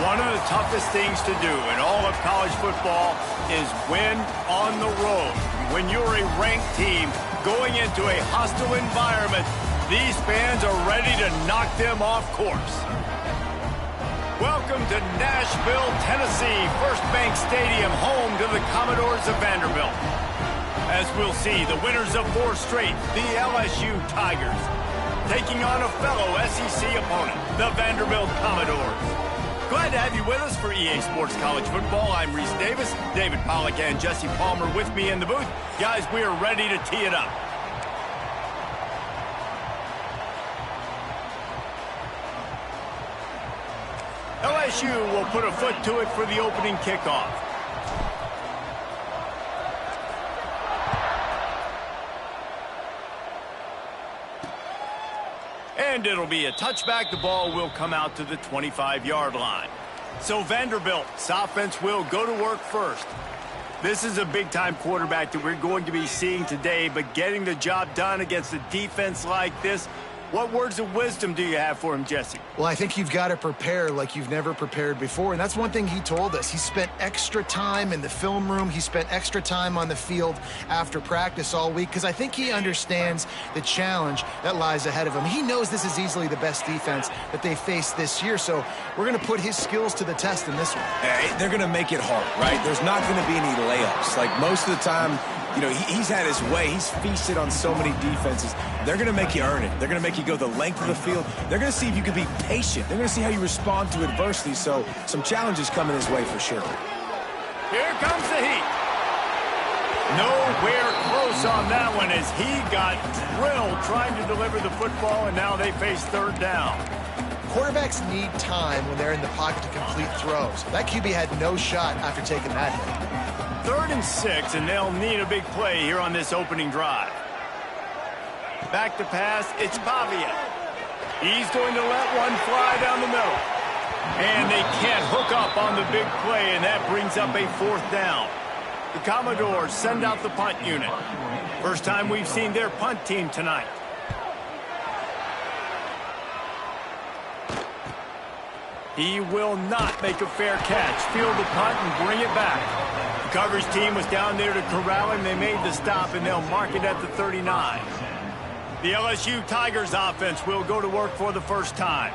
One of the toughest things to do in all of college football is win on the road. When you're a ranked team going into a hostile environment, these fans are ready to knock them off course. Welcome to Nashville, Tennessee, First Bank Stadium, home to the Commodores of Vanderbilt. As we'll see, the winners of 4 straight, the LSU Tigers, taking on a fellow SEC opponent, the Vanderbilt Commodores. Glad to have you with us for EA Sports College Football. I'm Reese Davis, David Pollack and Jesse Palmer with me in the booth. Guys, we are ready to tee it up. LSU will put a foot to it for the opening kickoff. And it'll be a touchback. The ball will come out to the 25-yard line. So Vanderbilt's offense will go to work first. This is a big-time quarterback that we're going to be seeing today, but getting the job done against a defense like this, what words of wisdom do you have for him, Jesse? Well, I think you've got to prepare like you've never prepared before, and that's one thing he told us. He spent extra time in the film room. He spent extra time on the field after practice all week because I think he understands the challenge that lies ahead of him. He knows this is easily the best defense that they face this year, so we're going to put his skills to the test in this one. They're going to make it hard, right? There's not going to be any layups. Like most of the time, you know, he's had his way. He's feasted on so many defenses. They're going to make you earn it. They're going to make you go the length of the field. They're going to see if you can be patient. They're going to see how you respond to adversity. So some challenges coming his way for sure. Here comes the heat. Nowhere close on that one as he got drilled trying to deliver the football, and now they face third down. Quarterbacks need time when they're in the pocket to complete throws. That QB had no shot after taking that hit. 3rd and 6, and they'll need a big play here on this opening drive. Back to pass, it's Pavia. He's going to let one fly down the middle. And they can't hook up on the big play, and that brings up a 4th down. The Commodores send out the punt unit. First time we've seen their punt team tonight. He will not make a fair catch. Field the punt and bring it back. The coverage team was down there to corral him. They made the stop, and they'll mark it at the 39. The LSU Tigers offense will go to work for the first time.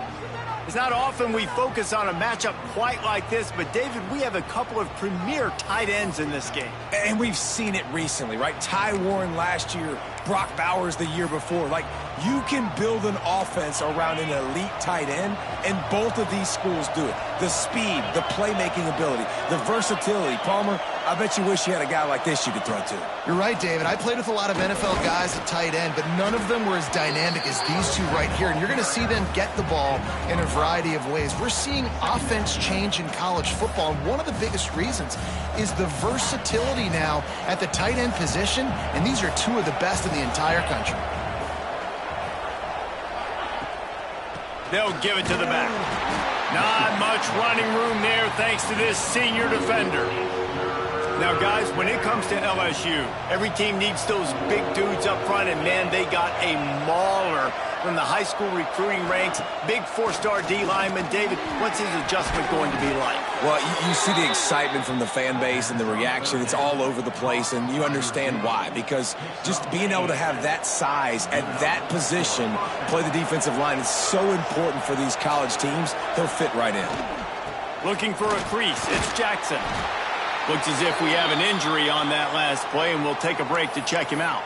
It's not often we focus on a matchup quite like this, but David, we have a couple of premier tight ends in this game. And we've seen it recently, right? Ty Warren last year, Brock Bowers the year before. Like, you can build an offense around an elite tight end, and both of these schools do it. The speed, the playmaking ability, the versatility. Palmer, I bet you wish you had a guy like this you could throw to. You're right, David. I played with a lot of NFL guys at tight end, but none of them were as dynamic as these two right here, and you're going to see them get the ball in a variety of ways. We're seeing offense change in college football, and one of the biggest reasons is the versatility now at the tight end position, and these are two of the best in the entire country. They'll give it to the back. Not much running room there thanks to this senior defender. Now, guys, when it comes to LSU, every team needs those big dudes up front, and, man, they got a mauler from the high school recruiting ranks. Big 4-star D lineman. David, what's his adjustment going to be like? Well, you see the excitement from the fan base and the reaction. It's all over the place, and you understand why. Because just being able to have that size at that position, play the defensive line, is so important for these college teams. He'll fit right in. Looking for a crease. It's Jackson. Looks as if we have an injury on that last play, and we'll take a break to check him out.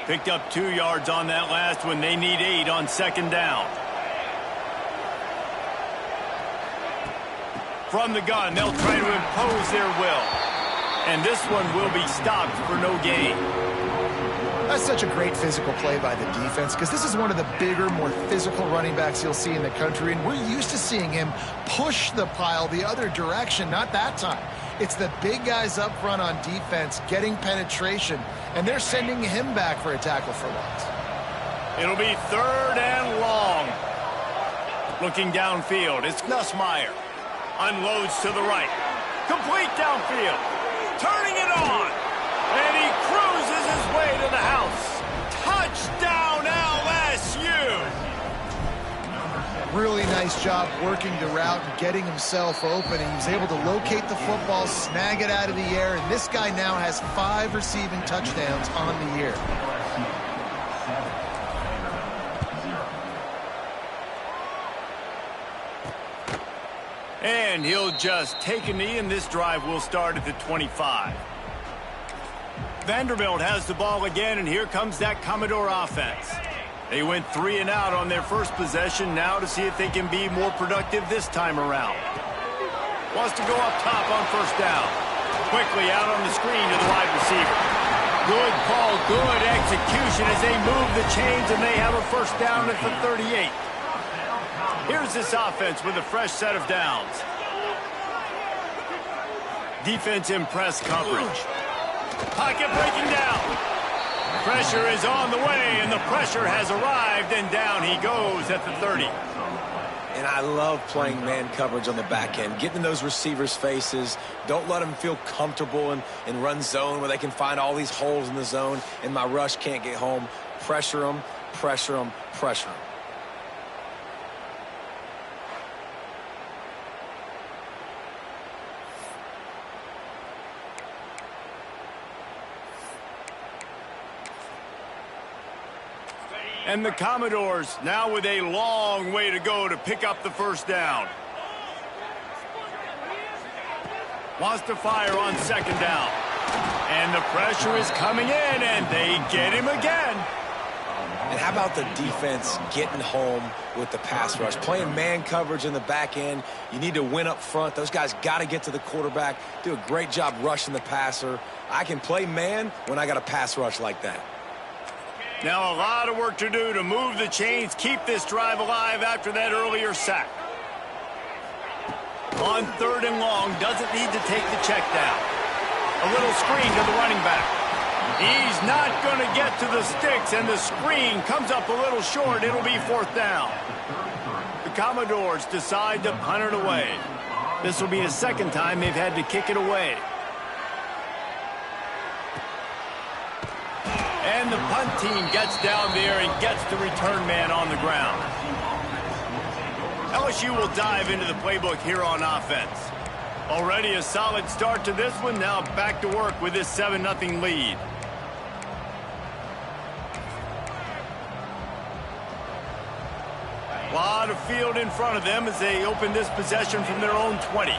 Picked up 2 yards on that last one. They need 8 on 2nd down. From the gun, they'll try to impose their will. And this one will be stopped for no gain. That's such a great physical play by the defense because this is one of the bigger, more physical running backs you'll see in the country, and we're used to seeing him push the pile the other direction. Not that time. It's the big guys up front on defense getting penetration, and they're sending him back for a tackle for loss. It'll be 3rd and long. Looking downfield, it's Nussmeier. Unloads to the right. Complete downfield. Turning it on. And he cruises his way to the job working the route and getting himself open. And he was able to locate the football, snag it out of the air, and this guy now has 5 receiving touchdowns on the year. And he'll just take a knee, and this drive will start at the 25. Vanderbilt has the ball again, and here comes that Commodore offense. They went 3 and out on their first possession, now to see if they can be more productive this time around. Wants to go up top on first down. Quickly out on the screen to the wide receiver. Good call, good execution as they move the chains, and they have a first down at the 38. Here's this offense with a fresh set of downs. Defense in press coverage. Pocket breaking down. Pressure is on the way, and the pressure has arrived, and down he goes at the 30. And I love playing man coverage on the back end, getting in those receivers' faces. Don't let them feel comfortable in run zone where they can find all these holes in the zone, and my rush can't get home. Pressure them, pressure them, pressure them. And the Commodores now with a long way to go to pick up the first down. Wants to fire on second down. And the pressure is coming in, and they get him again. And how about the defense getting home with the pass rush? Playing man coverage in the back end. You need to win up front. Those guys got to get to the quarterback. Do a great job rushing the passer. I can play man when I got a pass rush like that. Now a lot of work to do to move the chains, keep this drive alive after that earlier sack. On third and long, doesn't need to take the check down. A little screen to the running back. He's not going to get to the sticks, and the screen comes up a little short. It'll be fourth down. The Commodores decide to punt it away. This will be the second time they've had to kick it away. And the punt team gets down there and gets the return man on the ground. LSU will dive into the playbook here on offense. Already a solid start to this one. Now back to work with this 7-0 lead. A lot of field in front of them as they open this possession from their own 20.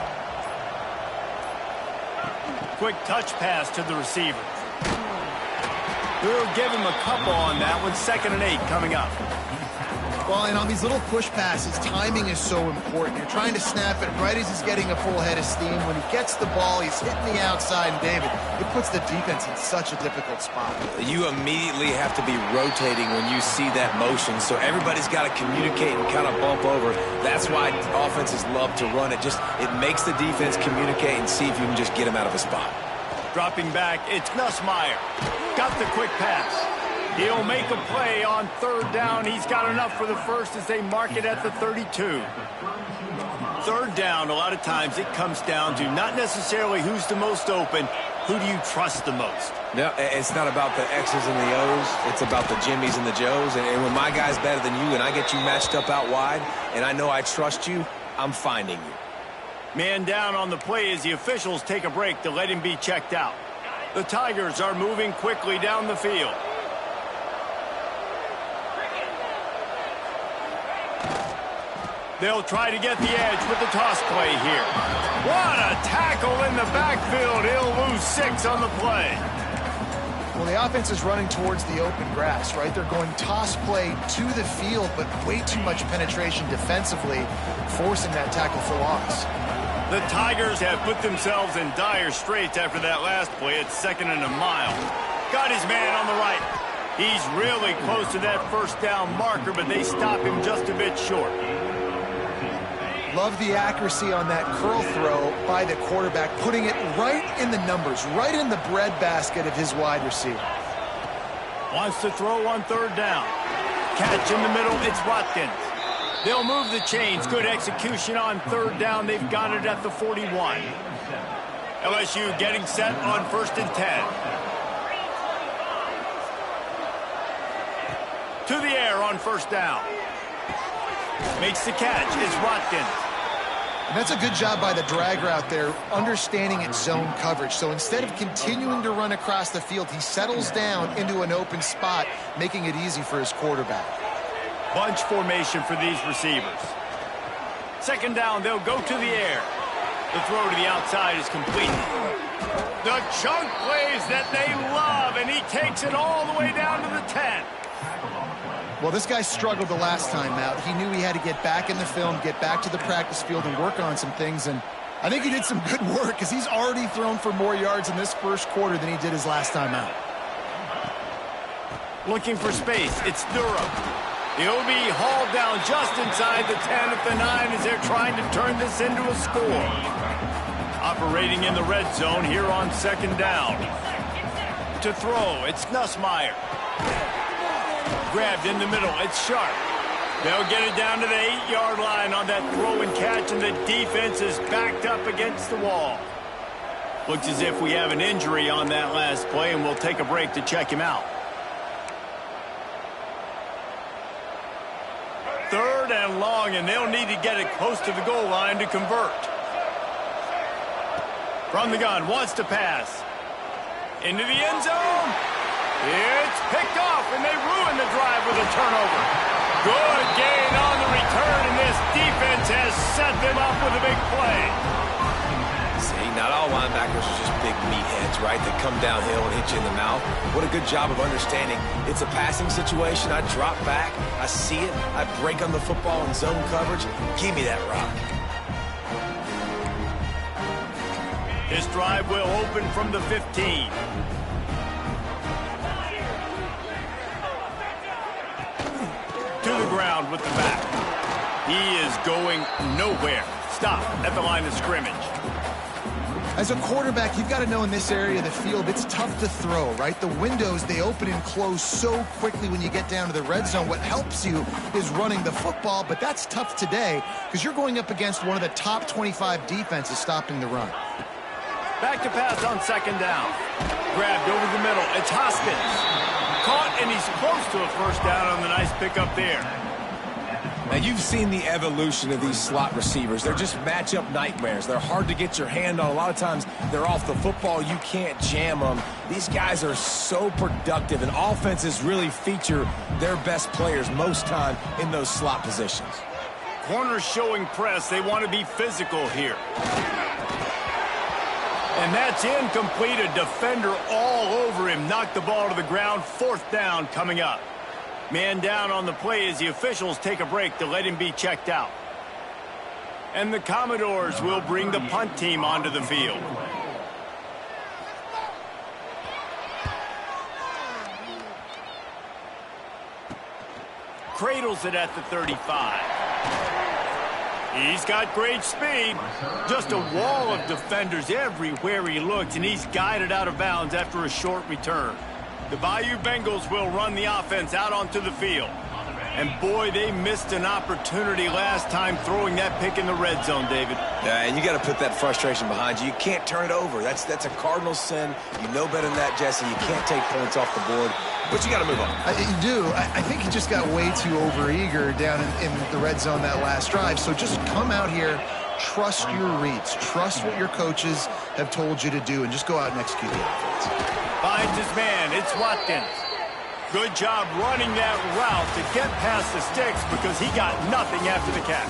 Quick touch pass to the receiver. We'll give him a couple on that one. 2nd and 8 coming up. Well, and on these little push passes, timing is so important. You're trying to snap it right as he's getting a full head of steam. When he gets the ball, he's hitting the outside, and David, it puts the defense in such a difficult spot. You immediately have to be rotating when you see that motion, so everybody's got to communicate and kind of bump over. That's why offenses love to run it. It makes the defense communicate and see if you can just get him out of a spot. Dropping back, it's Nussmeier. Got the quick pass. He'll make a play on third down. He's got enough for the first as they mark it at the 32. Third down, a lot of times it comes down to not necessarily who's the most open, who do you trust the most? No, it's not about the X's and the O's. It's about the Jimmys and the Joes. And when my guy's better than you and I get you matched up out wide and I know I trust you, I'm finding you. Man down on the play as the officials take a break to let him be checked out. The Tigers are moving quickly down the field. They'll try to get the edge with the toss play here. What a tackle in the backfield. He'll lose 6 on the play. Well, the offense is running towards the open grass, right? They're going toss play to the field, but way too much penetration defensively, forcing that tackle for loss. The Tigers have put themselves in dire straits after that last play. It's 2nd and a mile. Got his man on the right. He's really close to that first down marker, but they stop him just a bit short. Love the accuracy on that curl throw by the quarterback, putting it right in the numbers, right in the breadbasket of his wide receiver. Wants to throw on third down. Catch in the middle, it's Watkins. They'll move the chains. Good execution on third down. They've got it at the 41. LSU getting set on 1st and 10. To the air on first down. Makes the catch. It's Watkins. And that's a good job by the drag route there, understanding its zone coverage. So instead of continuing to run across the field, he settles down into an open spot, making it easy for his quarterback. Bunch formation for these receivers. Second down, they'll go to the air. The throw to the outside is complete. The chunk plays that they love, and he takes it all the way down to the 10. Well, this guy struggled the last time out. He knew he had to get back in the film, get back to the practice field, and work on some things. And I think he did some good work because he's already thrown for more yards in this first quarter than he did his last time out. Looking for space. It's Durham. He'll be hauled down just inside the 10 at the 9 as they're trying to turn this into a score. Operating in the red zone here on second down. To throw, it's Nussmeier. Grabbed in the middle, it's Sharp. They'll get it down to the 8-yard line on that throw and catch, and the defense is backed up against the wall. Looks as if we have an injury on that last play, and we'll take a break to check him out. Third and long, and they'll need to get it close to the goal line to convert. From the gun, wants to pass. Into the end zone. It's picked off, and they ruin the drive with a turnover. Good gain on the return, and this defense has set them up with a big play. See, not all linebackers are just big meatheads, right? That come downhill and hit you in the mouth. What a good job of understanding. It's a passing situation. I drop back. I see it. I break on the football in zone coverage. Give me that rock. This drive will open from the 15. To the ground with the back. He is going nowhere. Stop at the line of scrimmage. As a quarterback, you've got to know in this area of the field, it's tough to throw, right? The windows, they open and close so quickly when you get down to the red zone. What helps you is running the football, but that's tough today because you're going up against one of the top 25 defenses stopping the run. Back to pass on second down. Grabbed over the middle. It's Hoskins. Caught, and he's close to a first down on the nice pickup there. Now, you've seen the evolution of these slot receivers. They're just matchup nightmares. They're hard to get your hand on. A lot of times, they're off the football. You can't jam them. These guys are so productive, and offenses really feature their best players most time in those slot positions. Corners showing press. They want to be physical here. And that's incomplete. A defender all over him. Knocked the ball to the ground. Fourth down coming up. Man down on the play as the officials take a break to let him be checked out. And the Commodores will bring the punt team onto the field. Cradles it at the 35. He's got great speed. Just a wall of defenders everywhere he looks, and he's guided out of bounds after a short return. The Bayou Bengals will run the offense out onto the field. And boy, they missed an opportunity last time throwing that pick in the red zone, David. Yeah, and you got to put that frustration behind you. You can't turn it over. That's a cardinal sin. You know better than that, Jesse. You can't take points off the board. But you got to move on. You do. I think he just got way too overeager down in the red zone that last drive. So just come out here, trust your reads, trust what your coaches have told you to do, and just go out and execute the offense. Finds his man. It's Watkins. Good job running that route to get past the sticks because he got nothing after the catch.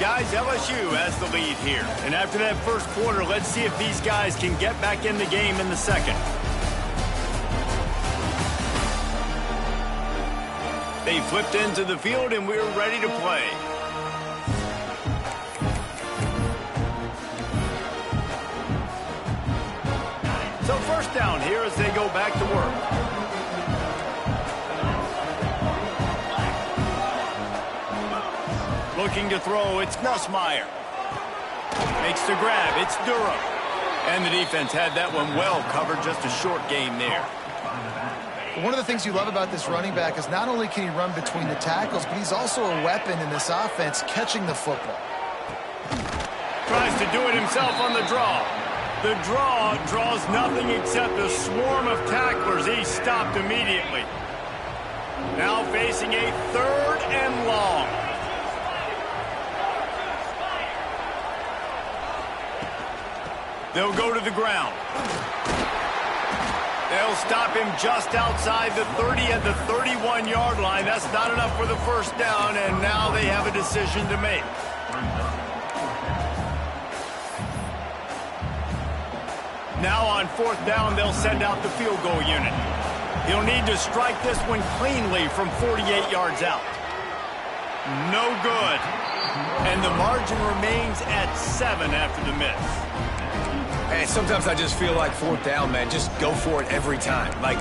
Guys, LSU has the lead here. And after that first quarter, let's see if these guys can get back in the game in the second. They flipped into the field, and we're ready to play. So first down here as they go back to work. Looking to throw, it's Nussmeier. Makes the grab, it's Durham. And the defense had that one well covered, just a short gain there. One of the things you love about this running back is not only can he run between the tackles, but he's also a weapon in this offense, catching the football. Tries to do it himself on the draw. The draw draws nothing except a swarm of tacklers. He's stopped immediately. Now facing a third and long. They'll go to the ground. They'll stop him just outside the 30 at the 31-yard line. That's not enough for the first down, and now they have a decision to make. Now on fourth down, they'll send out the field goal unit. He'll need to strike this one cleanly from 48 yards out. No good. And the margin remains at 7 after the miss. And sometimes I just feel like fourth down, man, just go for it every time. Like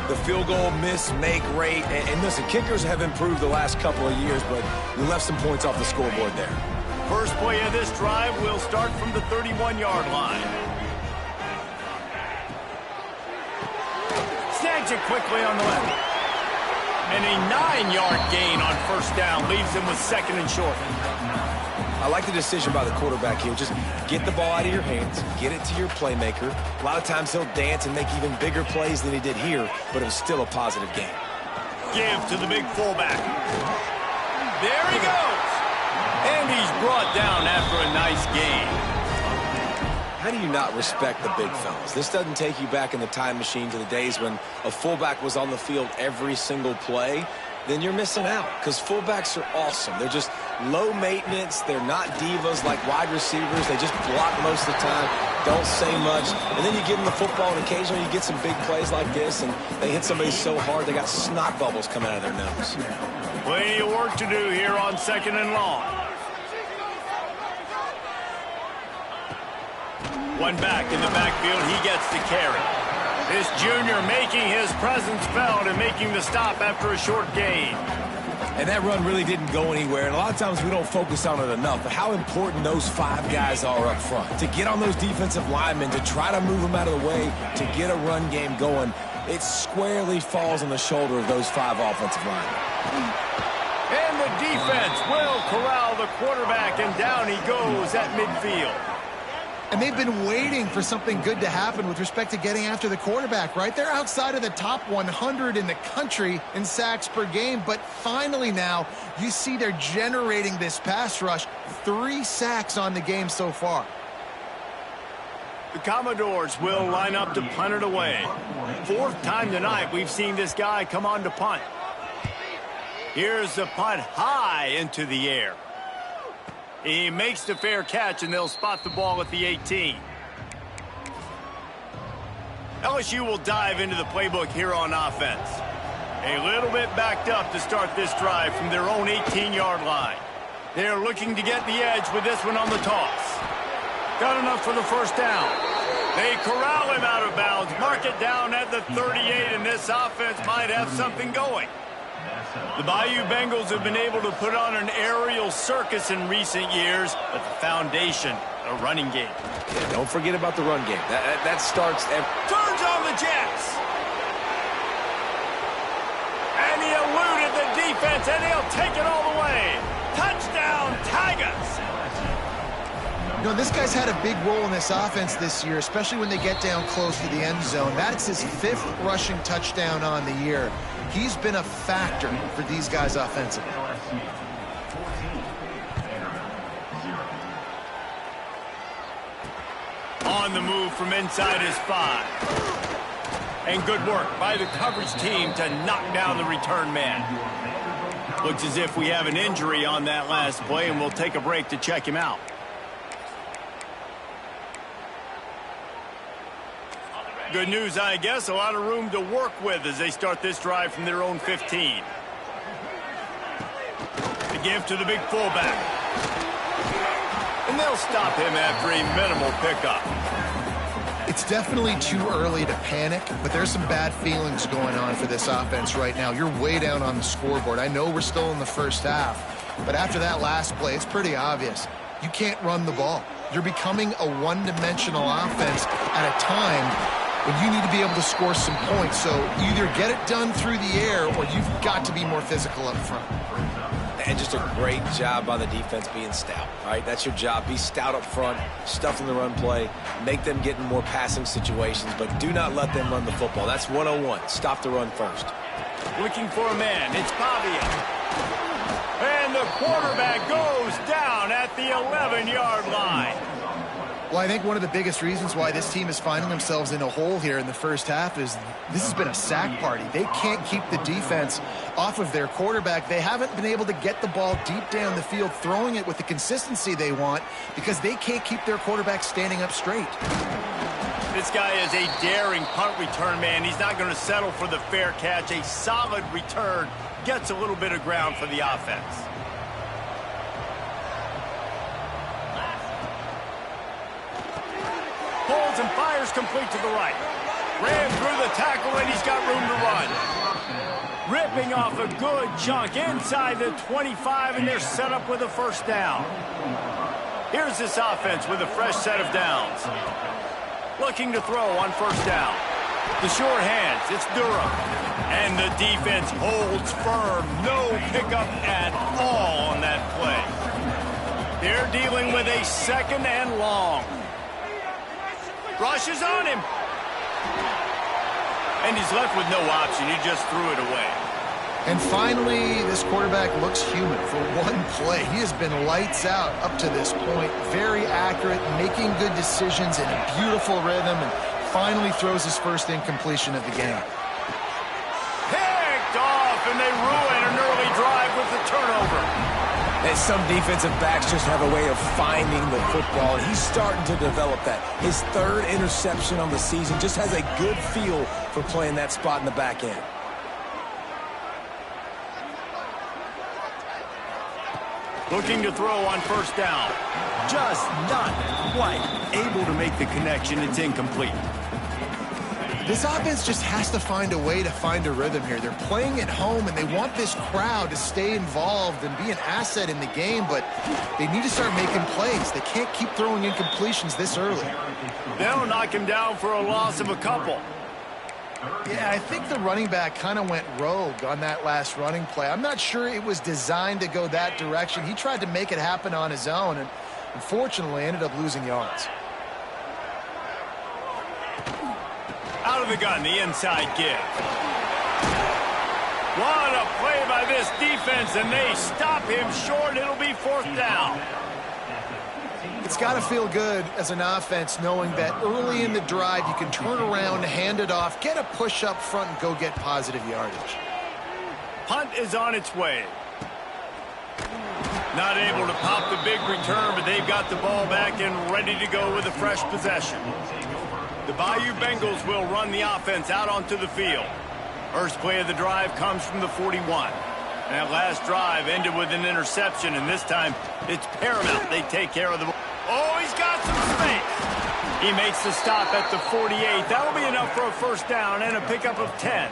the field goal miss, make rate. And listen, kickers have improved the last couple of years, but we left some points off the scoreboard there. First play of this drive will start from the 31-yard line. Snags it quickly on the left. And a 9-yard gain on first down leaves him with second and short. I like the decision by the quarterback here. Just get the ball out of your hands, get it to your playmaker. A lot of times he'll dance and make even bigger plays than he did here, but it was still a positive game. Give to the big fullback. There he goes. And he's brought down after a nice gain. How do you not respect the big fellas? This doesn't take you back in the time machine to the days when a fullback was on the field every single play. Then you're missing out, because fullbacks are awesome. They're just low maintenance. They're not divas like wide receivers. They just block most of the time, don't say much. And then you give them the football, and occasionally you get some big plays like this, and they hit somebody so hard they got snot bubbles coming out of their nose. Plenty of work to do here on second and long. One back in the backfield. He gets the carry. This junior making his presence felt and making the stop after a short gain. And that run really didn't go anywhere, and a lot of times we don't focus on it enough, but how important those 5 guys are up front. To get on those defensive linemen, to try to move them out of the way, to get a run game going, it squarely falls on the shoulder of those 5 offensive linemen. And the defense will corral the quarterback, and down he goes at midfield. And they've been waiting for something good to happen with respect to getting after the quarterback, right? They're outside of the top 100 in the country in sacks per game, but finally now you see they're generating this pass rush. 3 sacks on the game so far. The Commodores will line up to punt it away. 4th time tonight we've seen this guy come on to punt. Here's the punt high into the air. He makes the fair catch, and they'll spot the ball at the 18. LSU will dive into the playbook here on offense. A little bit backed up to start this drive from their own 18-yard line. They're looking to get the edge with this one on the toss. Got enough for the first down. They corral him out of bounds, mark it down at the 38, and this offense might have something going. The Bayou Bengals have been able to put on an aerial circus in recent years, but the foundation, a running game. Yeah, don't forget about the run game. That starts every... Turns on the Jets. And he eluded the defense, and he'll take it all the way. Touchdown, Tigers. You know, this guy's had a big role in this offense this year, especially when they get down close to the end zone. That's his 5th rushing touchdown on the year. He's been a factor for these guys offensively. On the move from inside his 5. And good work by the coverage team to knock down the return man. Looks as if we have an injury on that last play, and we'll take a break to check him out. Good news, I guess. A lot of room to work with as they start this drive from their own 15. The give to the big fullback. And they'll stop him after a minimal pickup. It's definitely too early to panic, but there's some bad feelings going on for this offense right now. You're way down on the scoreboard. I know we're still in the first half, but after that last play, it's pretty obvious. You can't run the ball. You're becoming a one-dimensional offense at a time when you need to be able to score some points. So either get it done through the air or you've got to be more physical up front. And just a great job by the defense being stout, right? That's your job. Be stout up front, stuff in the run play, make them get in more passing situations, but do not let them run the football. That's 101. Stop the run first. Looking for a man. It's Pavia. And the quarterback goes down at the 11-yard line. Well, I think one of the biggest reasons why this team is finding themselves in a hole here in the first half is this has been a sack party. They can't keep the defense off of their quarterback. They haven't been able to get the ball deep down the field, throwing it with the consistency they want because they can't keep their quarterback standing up straight. This guy is a daring punt return man. He's not going to settle for the fair catch. A solid return gets a little bit of ground for the offense. Pulls and fires complete to the right. Ran through the tackle, and he's got room to run. Ripping off a good chunk inside the 25, and they're set up with a first down. Here's this offense with a fresh set of downs. Looking to throw on first down. The short hands, it's Durham. And the defense holds firm. No pickup at all on that play. They're dealing with a second and long. Rushes on him. And he's left with no option. He just threw it away. And finally, this quarterback looks human for one play. He has been lights out up to this point. Very accurate, making good decisions in a beautiful rhythm, and finally throws his first incompletion of the game. Picked off, and they ruin an early drive with the turnover. And some defensive backs just have a way of finding the football, and he's starting to develop that. His third interception on the season, just has a good feel for playing that spot in the back end. Looking to throw on first down. Just not quite able to make the connection. It's incomplete. This offense just has to find a way to find a rhythm here. They're playing at home, and they want this crowd to stay involved and be an asset in the game, but they need to start making plays. They can't keep throwing incompletions this early. They'll knock him down for a loss of a couple. Yeah, I think the running back kind of went rogue on that last running play. I'm not sure it was designed to go that direction. He tried to make it happen on his own, and unfortunately ended up losing yards. Out of the gun, the inside give. What a play by this defense, and they stop him short. It'll be fourth down. It's got to feel good as an offense knowing that early in the drive you can turn around, hand it off, get a push up front, and go get positive yardage. Punt is on its way. Not able to pop the big return, but they've got the ball back and ready to go with a fresh possession. The Bayou Bengals will run the offense out onto the field. First play of the drive comes from the 41. And that last drive ended with an interception, and this time it's paramount they take care of the ball. Oh, he's got some space. He makes the stop at the 48. That'll be enough for a first down and a pickup of 10.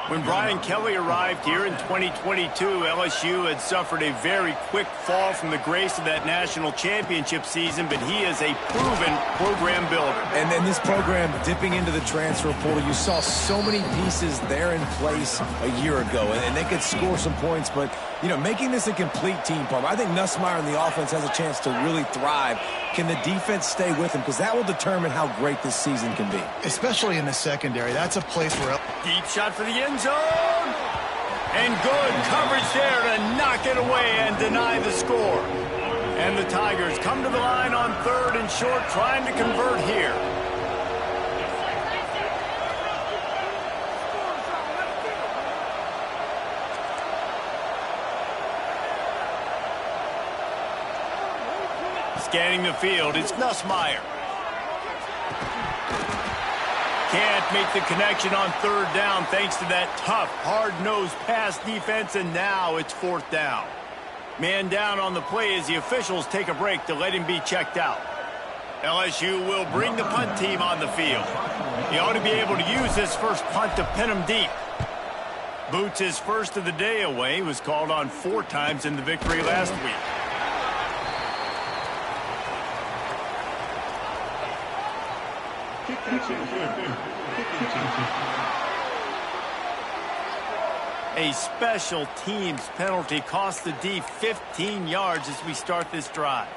When Brian Kelly arrived here in 2022, LSU had suffered a very quick fall from the grace of that national championship season, but he is a proven program builder. And then this program dipping into the transfer portal, you saw so many pieces there in place a year ago, and they could score some points, but, you know, making this a complete team, Palmer. I think Nussmeier and the offense has a chance to really thrive. Can the defense stay with him? Because that will determine how great this season can be. Especially in the secondary. That's a place where... Deep shot for the end zone. And good coverage there to knock it away and deny the score. And the Tigers come to the line on third and short, trying to convert here. Scanning the field, it's Nussmeier. Can't make the connection on third down thanks to that tough, hard-nosed pass defense, and now it's fourth down. Man down on the play as the officials take a break to let him be checked out. LSU will bring the punt team on the field. He ought to be able to use this first punt to pin him deep. Boots his first of the day away. He was called on 4 times in the victory last week. A special teams penalty cost the D 15 yards as we start this drive.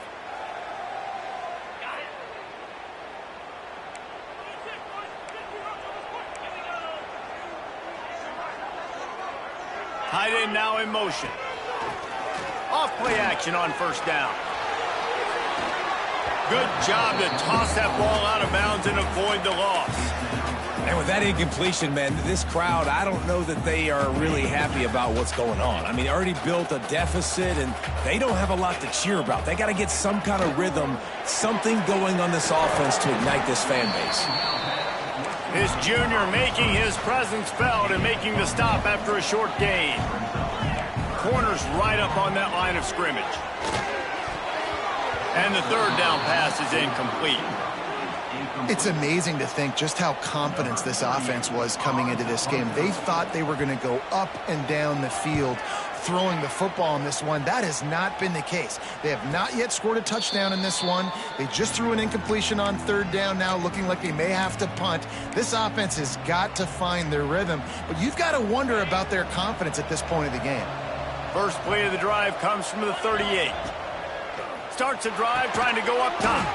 Tight end now in motion. Off play action on first down. Good job to toss that ball out of bounds and avoid the loss. And with that incompletion, man, this crowd, I don't know that they are really happy about what's going on. I mean, they already built a deficit, and they don't have a lot to cheer about. They got to get some kind of rhythm, something going on this offense to ignite this fan base. This junior making his presence felt and making the stop after a short gain. Corner's right up on that line of scrimmage. And the third down pass is incomplete. It's amazing to think just how confident this offense was coming into this game. They thought they were going to go up and down the field throwing the football in this one. That has not been the case. They have not yet scored a touchdown in this one. They just threw an incompletion on third down now, looking like they may have to punt. This offense has got to find their rhythm, but you've got to wonder about their confidence at this point of the game. First play of the drive comes from the 38. Starts the drive trying to go up top.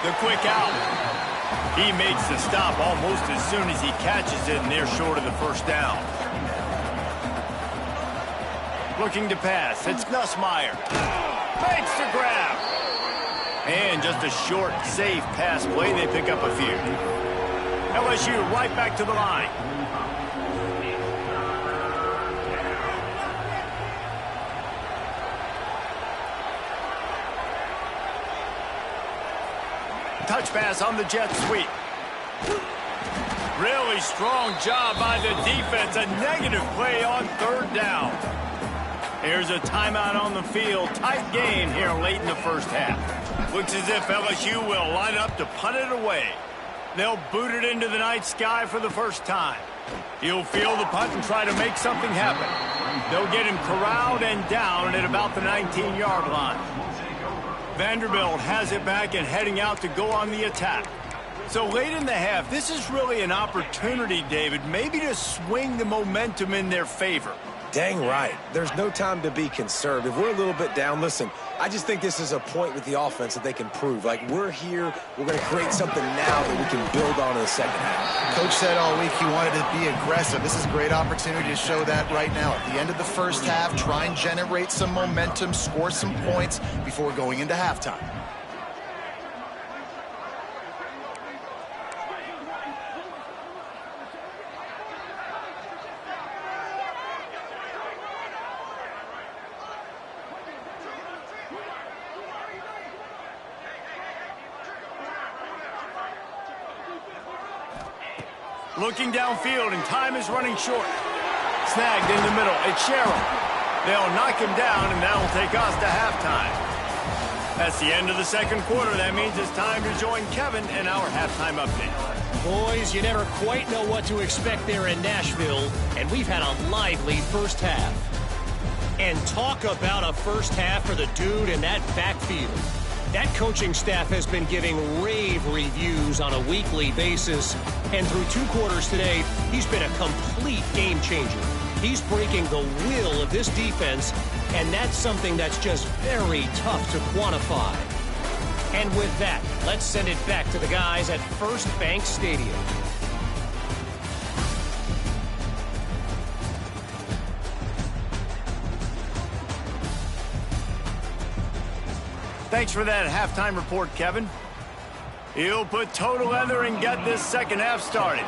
The quick out. He makes the stop almost as soon as he catches it, and they're short of the first down. Looking to pass. It's Nussmeier. Makes the grab. And just a short, safe pass play. They pick up a few. LSU right back to the line. Touch pass on the jet sweep. Really strong job by the defense. A negative play on third down. Here's a timeout on the field. Tight game here late in the first half. Looks as if LSU will line up to punt it away. They'll boot it into the night sky for the first time. He'll field the punt and try to make something happen. They'll get him corralled and down at about the 19-yard line. Vanderbilt has it back and heading out to go on the attack. So late in the half, this is really an opportunity, David, maybe to swing the momentum in their favor. Dang right. There's no time to be conservative. We're a little bit down. Listen, I just think this is a point with the offense that they can prove. Like, we're here. We're going to create something now that we can build on in the second half. Coach said all week he wanted to be aggressive. This is a great opportunity to show that right now. At the end of the first half, try and generate some momentum, score some points before going into halftime. Looking downfield, and time is running short. Snagged in the middle. It's Sherrill. They'll knock him down, and that'll take us to halftime. That's the end of the second quarter. That means it's time to join Kevin in our halftime update. Boys, you never quite know what to expect there in Nashville, and we've had a lively first half. And talk about a first half for the dude in that backfield. That coaching staff has been giving rave reviews on a weekly basis. And through two quarters today, he's been a complete game changer. He's breaking the will of this defense, and that's something that's just very tough to quantify. And with that, let's send it back to the guys at First Bank Stadium. Thanks for that halftime report, Kevin. He'll put toe to leather and get this second half started.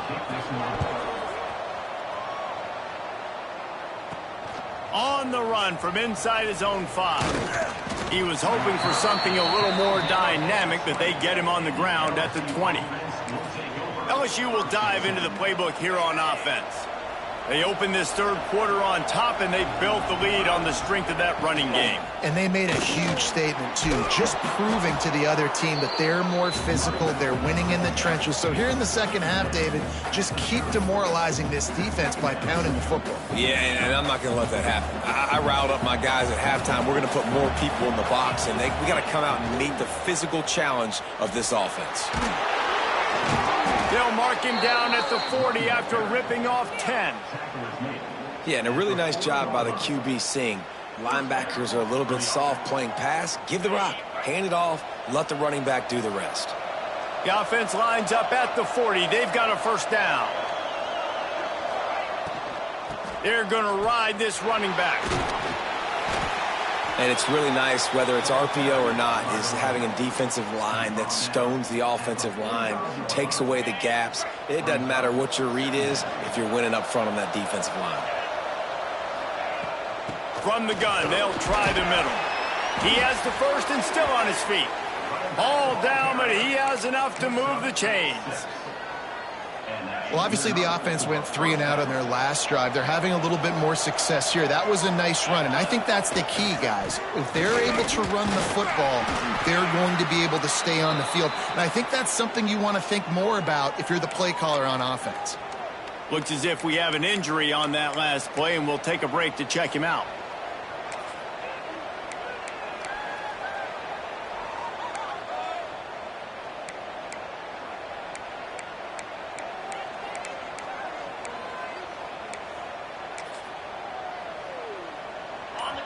On the run from inside his own 5. He was hoping for something a little more dynamic, but they get him on the ground at the 20. LSU will dive into the playbook here on offense. They opened this third quarter on top, and they built the lead on the strength of that running game. And they made a huge statement, too, just proving to the other team that they're more physical, they're winning in the trenches. So here in the second half, David, just keep demoralizing this defense by pounding the football. Yeah, and I'm not going to let that happen. I riled up my guys at halftime. We're going to put more people in the box, and we got to come out and meet the physical challenge of this offense. They'll mark him down at the 40 after ripping off 10. Yeah, and a really nice job by the QB Singh. Linebackers are a little bit soft playing pass. Give the rock, hand it off, let the running back do the rest. The offense lines up at the 40. They've got a first down. They're going to ride this running back. And it's really nice, whether it's RPO or not, is having a defensive line that stones the offensive line, takes away the gaps. It doesn't matter what your read is if you're winning up front on that defensive line. From the gun, they'll try the middle. He has the first and still on his feet. Ball down, but he has enough to move the chains. Well, obviously the offense went 3 and out on their last drive. They're having a little bit more success here. That was a nice run, and I think that's the key, guys. If they're able to run the football, they're going to be able to stay on the field. And I think that's something you want to think more about if you're the play caller on offense. Looks as if we have an injury on that last play, and we'll take a break to check him out.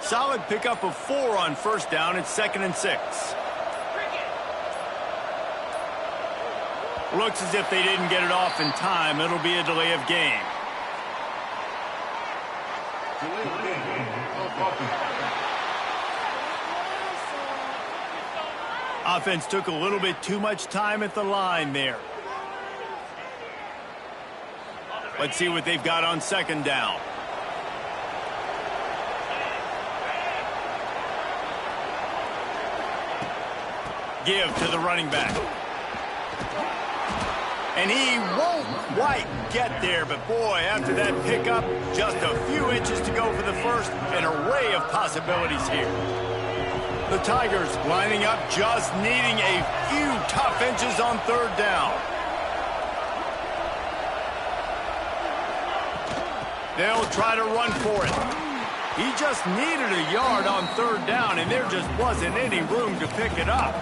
Solid pickup of 4 on first down. It's 2nd and 6. Looks as if they didn't get it off in time. It'll be a delay of game. Offense took a little bit too much time at the line there. Let's see what they've got on 2nd down. Give to the running back. And he won't quite get there, but boy, after that pickup, just a few inches to go for the first. An array of possibilities here. The Tigers lining up, just needing a few tough inches on 3rd down. They'll try to run for it. He just needed a yard on 3rd down, and there just wasn't any room to pick it up.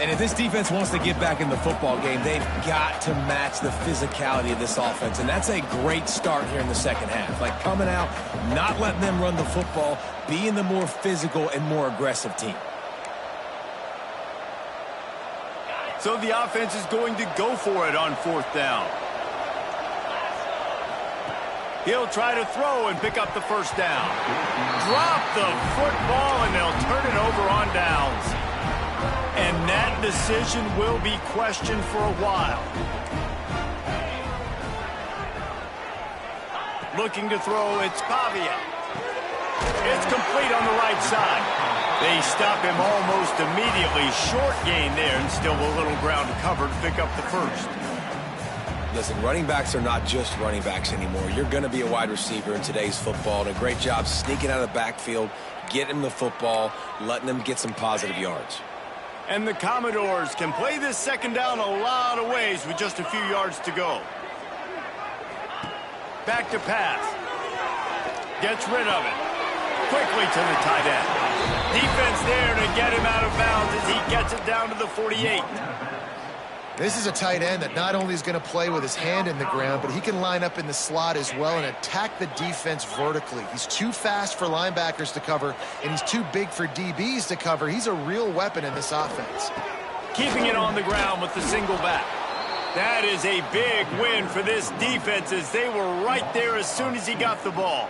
And if this defense wants to get back in the football game, they've got to match the physicality of this offense. And that's a great start here in the 2nd half. Like coming out, not letting them run the football, being the more physical and more aggressive team. So the offense is going to go for it on 4th down. He'll try to throw and pick up the first down. Drop the football, and they'll turn it over on downs. And that decision will be questioned for a while. Looking to throw, it's Pavia. It's complete on the right side. They stop him almost immediately. Short gain there, and still a little ground to cover to pick up the first. Listen, running backs are not just running backs anymore. You're going to be a wide receiver in today's football. And a great job sneaking out of the backfield, getting him the football, letting them get some positive yards. And the Commodores can play this 2nd down a lot of ways with just a few yards to go. Back to pass. Gets rid of it. Quickly to the tight end. Defense there to get him out of bounds as he gets it down to the 48. This is a tight end that not only is going to play with his hand in the ground, but he can line up in the slot as well and attack the defense vertically. He's too fast for linebackers to cover, and he's too big for DBs to cover. He's a real weapon in this offense. Keeping it on the ground with the single back. That is a big win for this defense as they were right there as soon as he got the ball.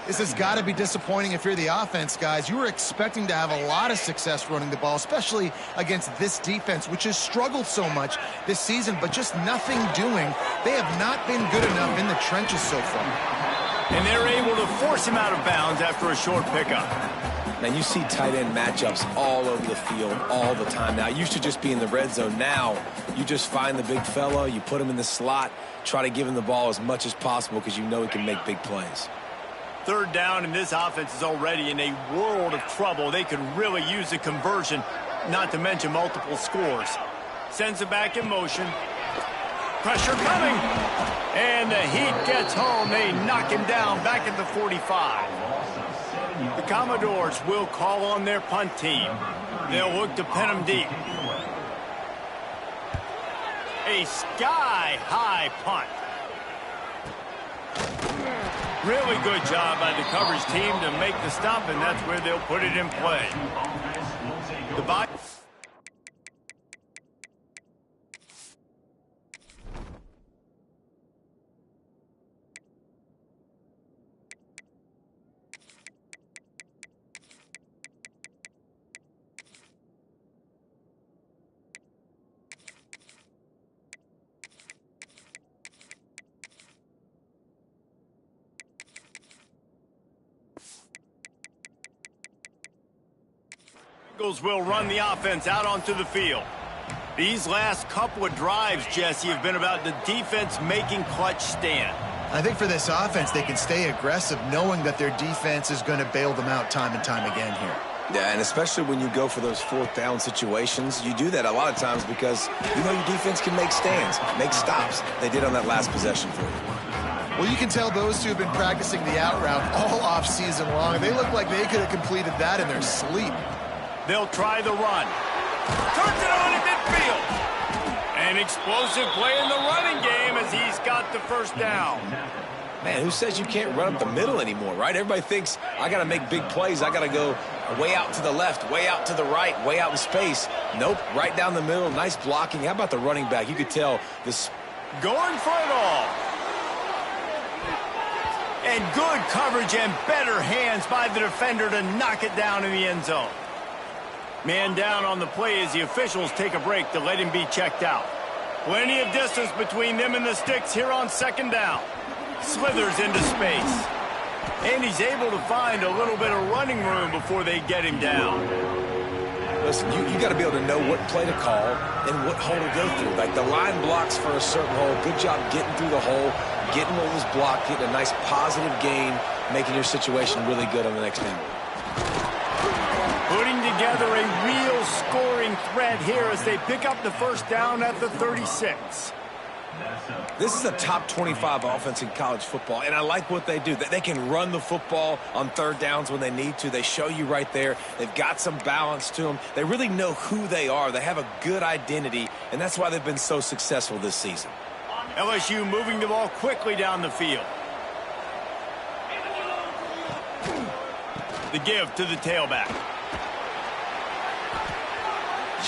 This has got to be disappointing if you're the offense, guys. You were expecting to have a lot of success running the ball, especially against this defense, which has struggled so much this season, but just nothing doing. They have not been good enough in the trenches so far. And they're able to force him out of bounds after a short pickup. Man, you see tight end matchups all over the field all the time now. It used to just be in the red zone. Now you just find the big fella, you put him in the slot, try to give him the ball as much as possible because you know he can make big plays. 3rd down, and this offense is already in a world of trouble. They could really use a conversion, not to mention multiple scores. Sends it back in motion. Pressure coming. And the Heat gets home. They knock him down back at the 45. The Commodores will call on their punt team. They'll look to pin him deep. A sky-high punt. Really good job by the coverage team to make the stop, and that's where they'll put it in play. The Eagles will run the offense out onto the field. These last couple of drives, Jesse, have been about the defense making clutch stand. I think for this offense, they can stay aggressive knowing that their defense is going to bail them out time and time again here. Yeah, and especially when you go for those fourth down situations, you do that a lot of times because you know your defense can make stands, make stops. They did on that last possession for you. Well, you can tell those two have been practicing the out route all off-season long. They look like they could have completed that in their sleep. They'll try the run. Turns it on in midfield. An explosive play in the running game as he's got the first down. Man, who says you can't run up the middle anymore, right? Everybody thinks, I got to make big plays. I got to go way out to the left, way out to the right, way out in space. Nope, right down the middle. Nice blocking. How about the running back? You could tell this. Going for it all. And good coverage and better hands by the defender to knock it down in the end zone. Man down on the play as the officials take a break to let him be checked out. Plenty of distance between them and the sticks here on second down. Slithers into space. And he's able to find a little bit of running room before they get him down. Listen, you got to be able to know what play to call and what hole to go through. Like the line blocks for a certain hole. Good job getting through the hole, getting what was blocked, getting a nice positive gain, making your situation really good on the next down. Putting together a real scoring threat here as they pick up the first down at the 36. This is a top 25 offense in college football, and I like what they do. They can run the football on third downs when they need to. They show you right there. They've got some balance to them. They really know who they are. They have a good identity, and that's why they've been so successful this season. LSU moving the ball quickly down the field. The give to the tailback.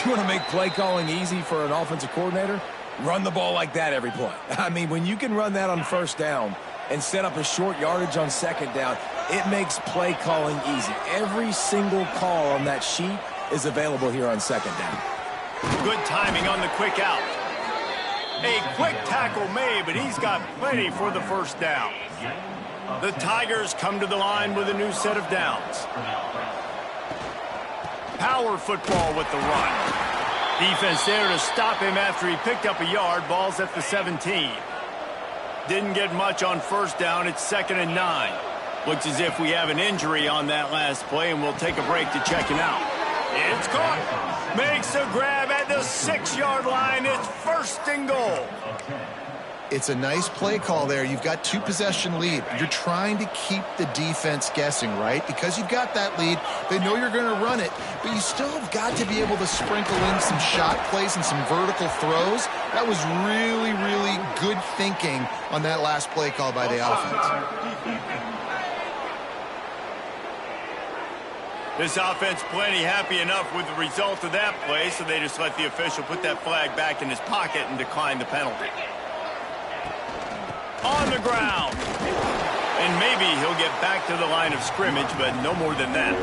You want to make play calling easy for an offensive coordinator? Run the ball like that every play. I mean, when you can run that on first down and set up a short yardage on second down, it makes play calling easy. Every single call on that sheet is available here on second down. Good timing on the quick out. A quick tackle made, but he's got plenty for the first down. The Tigers come to the line with a new set of downs. Power football with the run. Defense there to stop him after he picked up a yard. Ball's at the 17. Didn't get much on first down. It's 2nd and 9. Looks as if we have an injury on that last play, and we'll take a break to check him out. It's caught. Makes a grab at the 6-yard line. It's 1st and goal. It's a nice play call there. You've got 2-possession lead. You're trying to keep the defense guessing, right? Because you've got that lead, they know you're going to run it, but you still have got to be able to sprinkle in some shot plays and some vertical throws. That was really, really good thinking on that last play call by the offense. This offense plenty happy enough with the result of that play, so they just let the official put that flag back in his pocket and decline the penalty. On the ground. And maybe he'll get back to the line of scrimmage, but no more than that.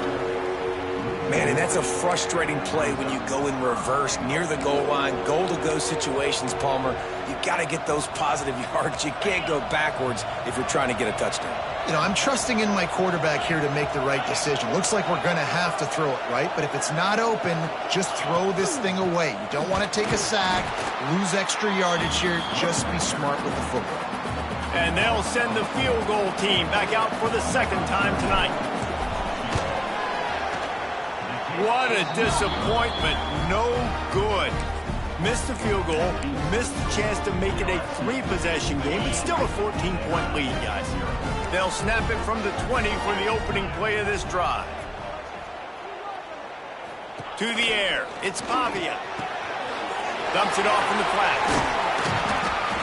Man, and that's a frustrating play when you go in reverse near the goal line, goal-to-go situations, Palmer. You got to get those positive yards. You can't go backwards if you're trying to get a touchdown. You know, I'm trusting in my quarterback here to make the right decision. Looks like we're going to have to throw it, right? But if it's not open, just throw this thing away. You don't want to take a sack, lose extra yardage here. Just be smart with the football. And they'll send the field goal team back out for the 2nd time tonight. What a disappointment. No good. Missed the field goal, missed the chance to make it a 3-possession game, but still a 14-point lead, guys. They'll snap it from the 20 for the opening play of this drive. To the air, it's Pavia. Dumps it off in the flat.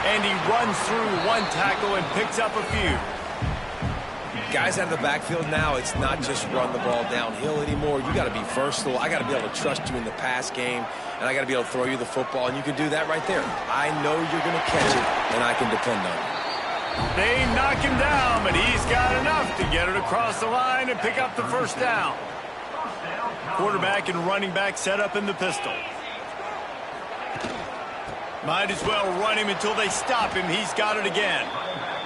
And he runs through one tackle and picks up a few. Guys out of the backfield now, it's not just run the ball downhill anymore. You got to be versatile. I got to be able to trust you in the pass game, and I got to be able to throw you the football, and you can do that right there. I know you're going to catch it, and I can depend on you. They knock him down, but he's got enough to get it across the line and pick up the first down. Quarterback and running back set up in the pistol. Might as well run him until they stop him. He's got it again.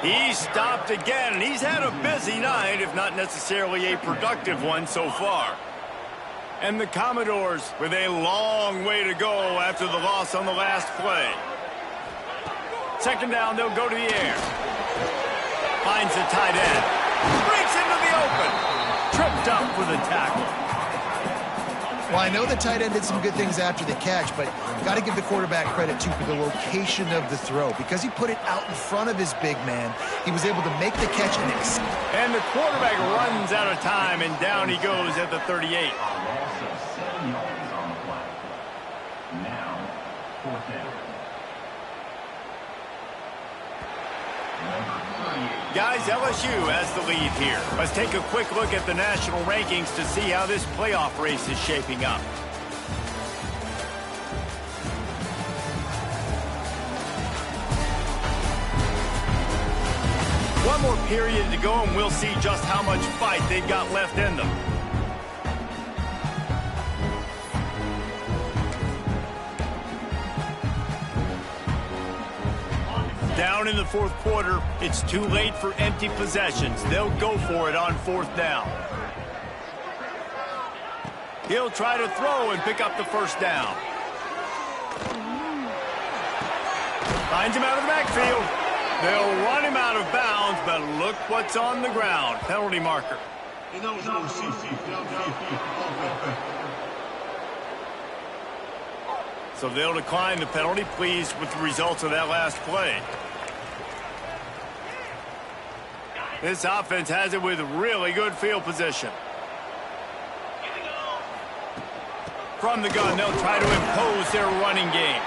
He's stopped again, and he's had a busy night, if not necessarily a productive one so far. And the Commodores with a long way to go after the loss on the last play. Second down, they'll go to the air. Finds the tight end. Breaks into the open. Tripped up for the tackle. Well, I know the tight end did some good things after the catch, but got to give the quarterback credit, too, for the location of the throw. Because he put it out in front of his big man, he was able to make the catch and the quarterback runs out of time, and down he goes at the 38. Guys, LSU has the lead here. Let's take a quick look at the national rankings to see how this playoff race is shaping up. One more period to go, and we'll see just how much fight they've got left in them. Down in the fourth quarter, it's too late for empty possessions. They'll go for it on fourth down. He'll try to throw and pick up the first down. Finds him out of the backfield. They'll run him out of bounds, but look what's on the ground. Penalty marker. So they'll decline the penalty, pleased with the results of that last play. This offense has it with really good field position. From the gun, they'll try to impose their running game.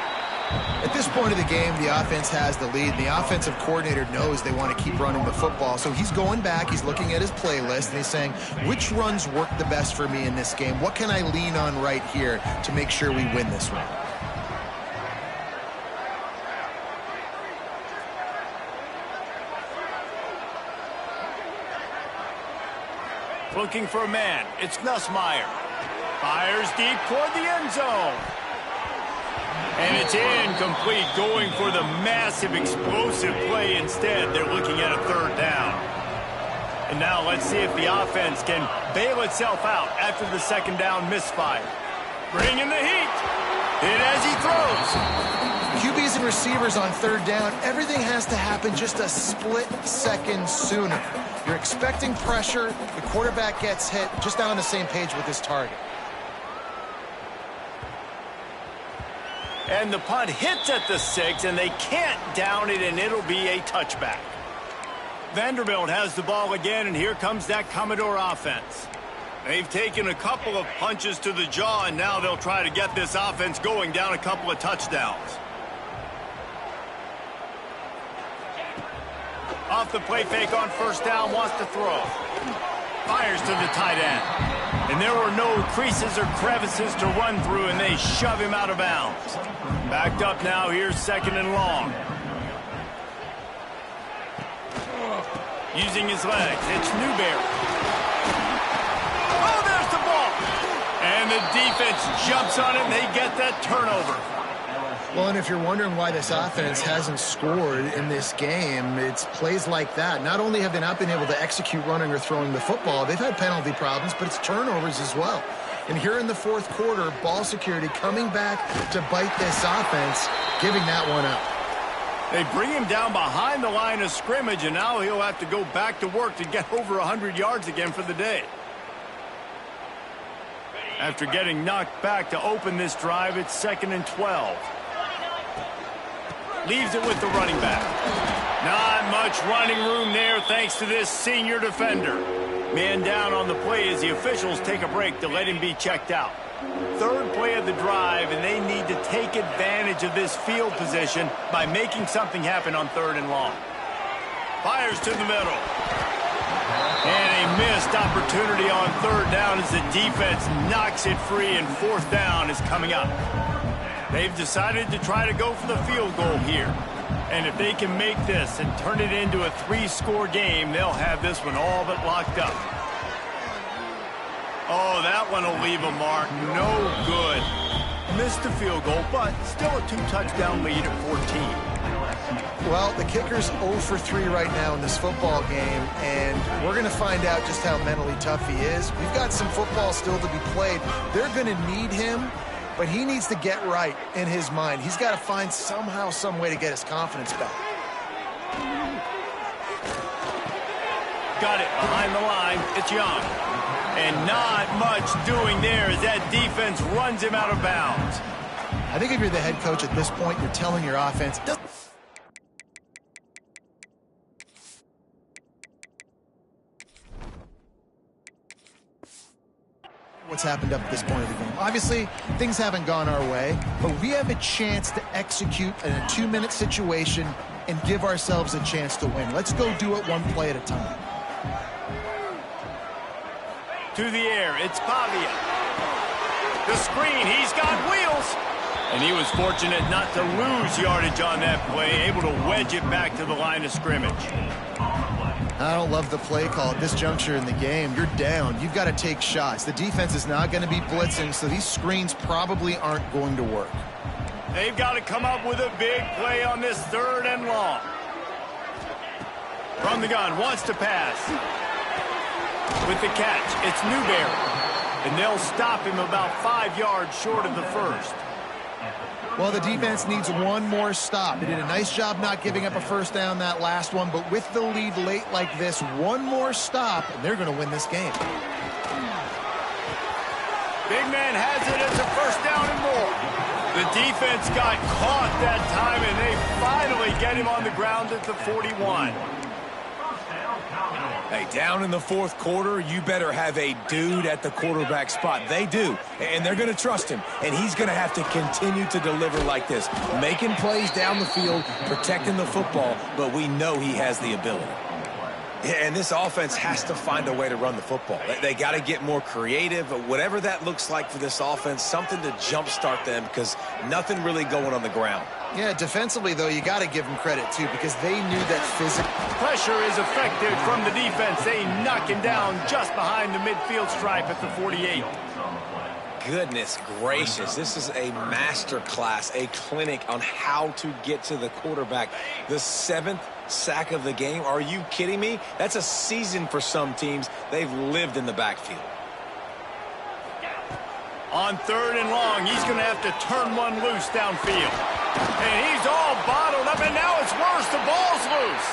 At this point of the game, the offense has the lead. The offensive coordinator knows they want to keep running the football. So he's going back, he's looking at his playlist, and he's saying, which runs work the best for me in this game? What can I lean on right here to make sure we win this one? Looking for a man. It's Nussmeier. Fires deep toward the end zone. And it's incomplete, going for the massive explosive play instead. They're looking at a third down. And now let's see if the offense can bail itself out after the second down misfire. Bringing the heat. Hit as he throws. QBs and receivers on third down, everything has to happen just a split second sooner. You're expecting pressure, the quarterback gets hit, just not on the same page with his target. And the punt hits at the 6, and they can't down it, and it'll be a touchback. Vanderbilt has the ball again, and here comes that Commodore offense. They've taken a couple of punches to the jaw, and now they'll try to get this offense going down a couple of touchdowns. Off the play fake on first down, wants to throw. Fires to the tight end. And there were no creases or crevices to run through, and they shove him out of bounds. Backed up now, here's second and long. Using his legs, it's Newberry. Oh, there's the ball! And the defense jumps on it, and they get that turnover. Well, and if you're wondering why this offense hasn't scored in this game, it's plays like that. Not only have they not been able to execute running or throwing the football, they've had penalty problems, but it's turnovers as well. And here in the fourth quarter, ball security coming back to bite this offense, giving that one up. They bring him down behind the line of scrimmage, and now he'll have to go back to work to get over 100 yards again for the day. After getting knocked back to open this drive, it's 2nd and 12. Leaves it with the running back. Not much running room there thanks to this senior defender. Man down on the play as the officials take a break to let him be checked out. Third play of the drive, and they need to take advantage of this field position by making something happen on 3rd and long. Fires to the middle. And a missed opportunity on 3rd down as the defense knocks it free, and 4th down is coming up. They've decided to try to go for the field goal here. And if they can make this and turn it into a 3-score game, they'll have this one all but locked up. Oh, that one will leave a mark. No good. Missed the field goal, but still a 2-touchdown lead at 14. Well, the kicker's 0 for 3 right now in this football game, and we're going to find out just how mentally tough he is. We've got some football still to be played. They're going to need him, but he needs to get right in his mind. He's got to find somehow, some way to get his confidence back. Got it behind the line. It's Young. And not much doing there as that defense runs him out of bounds. I think if you're the head coach at this point, you're telling your offense, what's happened up at this point of the game. Obviously, things haven't gone our way, but we have a chance to execute in a 2-minute situation and give ourselves a chance to win. Let's go do it one play at a time. To the air, it's Pavia. The screen, he's got wheels. And he was fortunate not to lose yardage on that play, able to wedge it back to the line of scrimmage. I don't love the play call at this juncture in the game. You're down. You've got to take shots. The defense is not going to be blitzing, so these screens probably aren't going to work. They've got to come up with a big play on this 3rd and long. From the gun, wants to pass. With the catch, it's Newberry. And they'll stop him about 5 yards short of the first. Well, the defense needs one more stop. They did a nice job not giving up a first down that last one, but with the lead late like this, one more stop, and they're going to win this game. Big man has it. It's a first down and more. The defense got caught that time, and they finally get him on the ground at the 41. Hey, down in the 4th quarter, you better have a dude at the quarterback spot. They do, and they're going to trust him, and he's going to have to continue to deliver like this, making plays down the field, protecting the football, but we know he has the ability. Yeah, and this offense has to find a way to run the football. They got to get more creative, whatever that looks like for this offense, something to jumpstart them because nothing really going on the ground. Yeah, defensively, though, you got to give them credit, too, because they knew that physical pressure is effective from the defense. They knock him down just behind the midfield stripe at the 48. Goodness gracious, this is a master class, a clinic on how to get to the quarterback. The 7th sack of the game. Are you kidding me? That's a season for some teams. They've lived in the backfield. On 3rd and long, he's going to have to turn one loose downfield. And he's all bottled up, and now it's worse. The ball's loose.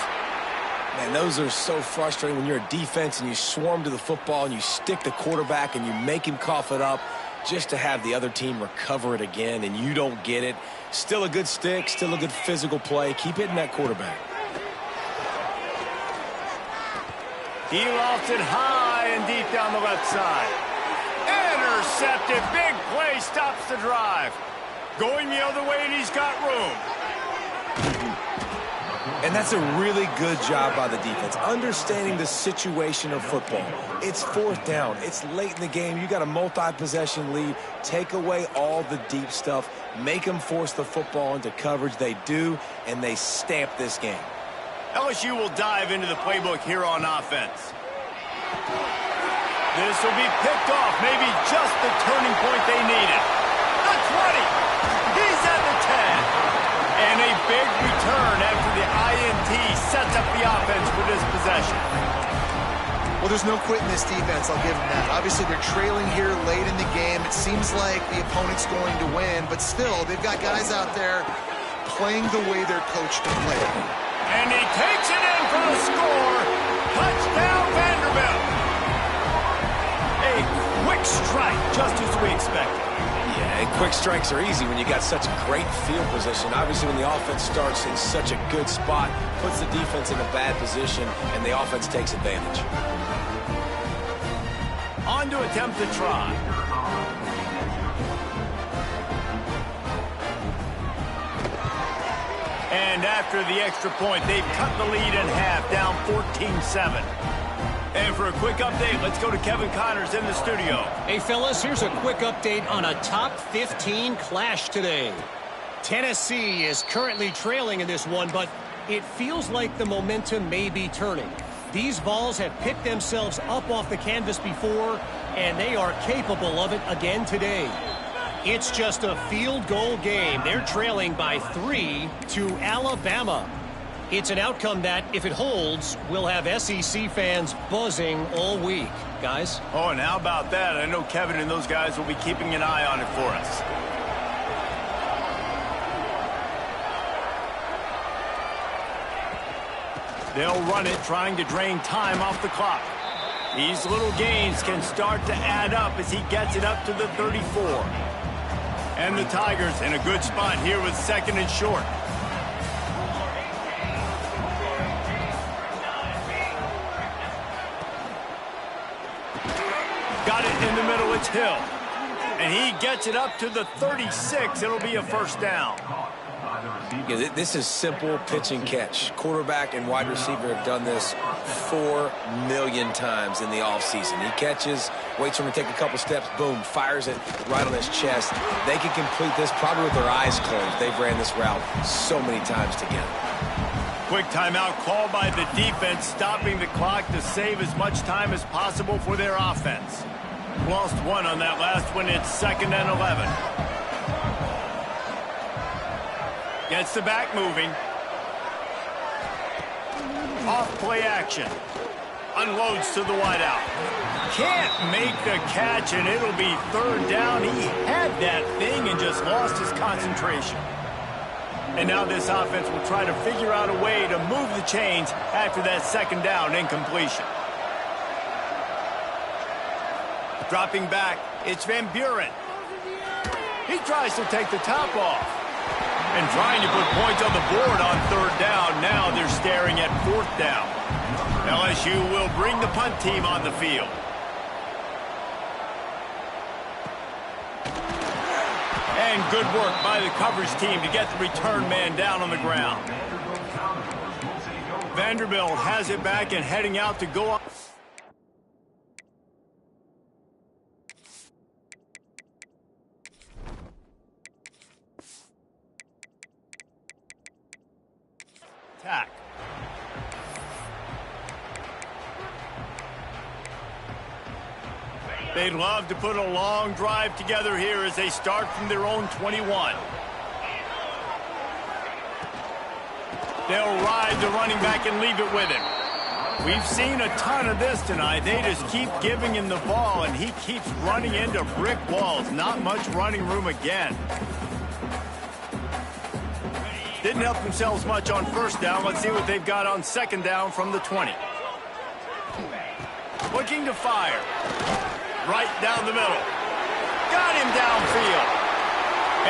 Man, those are so frustrating when you're a defense and you swarm to the football and you stick the quarterback and you make him cough it up just to have the other team recover it again and you don't get it. Still a good stick, still a good physical play. Keep hitting that quarterback. He lofts it high and deep down the left side. Intercepted. Big play stops the drive. Going the other way, and he's got room. And that's a really good job by the defense, understanding the situation of football. It's 4th down. It's late in the game. You got a multi-possession lead. Take away all the deep stuff. Make them force the football into coverage. They do, and they stamp this game. LSU will dive into the playbook here on offense. This will be picked off, maybe just the turning point they needed. The 20. He's at the 10. And a big return after the INT sets up the offense for this possession. Well, there's no quitting this defense, I'll give them that. Obviously, they're trailing here late in the game. It seems like the opponent's going to win, but still, they've got guys out there playing the way they're coached to play. And he takes it in for the score. Touchdown, Vanderbilt. A quick strike, just as we expected. Yeah, and quick strikes are easy when you got such great field position. Obviously, when the offense starts in such a good spot, puts the defense in a bad position, and the offense takes advantage. On to attempt the try. And after the extra point, they've cut the lead in half, down 14-7. And for a quick update, let's go to Kevin Connors in the studio. Hey, fellas, here's a quick update on a top 15 clash today. Tennessee is currently trailing in this one, but it feels like the momentum may be turning. These Vols have picked themselves up off the canvas before, and they are capable of it again today. It's just a field goal game. They're trailing by 3 to Alabama. It's an outcome that, if it holds, will have SEC fans buzzing all week. Guys? Oh, and how about that? I know Kevin and those guys will be keeping an eye on it for us. They'll run it, trying to drain time off the clock. These little gains can start to add up as he gets it up to the 34. And the Tigers in a good spot here with 2nd and short. Got it in the middle, it's Hill. And he gets it up to the 36. It'll be a first down. Yeah, this is simple pitch and catch. Quarterback and wide receiver have done this 4 million times in the offseason. He catches, waits for him to take a couple steps, boom, fires it right on his chest. They can complete this probably with their eyes closed. They've ran this route so many times together. Quick timeout called by the defense, stopping the clock to save as much time as possible for their offense. Lost one on that last one. It's 2nd and 11. Gets the back moving. Off play action. Unloads to the wideout. Can't make the catch, and it'll be 3rd down. He had that thing and just lost his concentration. And now this offense will try to figure out a way to move the chains after that 2nd down incompletion. Dropping back, it's Van Buren. He tries to take the top off. And trying to put points on the board on 3rd down. Now they're staring at 4th down. LSU will bring the punt team on the field. And good work by the coverage team to get the return man down on the ground. Vanderbilt has it back and heading out to go up. Attack. They'd love to put a long drive together here as they start from their own 21. They'll ride the running back and leave it with him. We've seen a ton of this tonight. They just keep giving him the ball, and he keeps running into brick walls. Not much running room again. Didn't help themselves much on 1st down. Let's see what they've got on 2nd down from the 20. Looking to fire. Right down the middle. Got him downfield.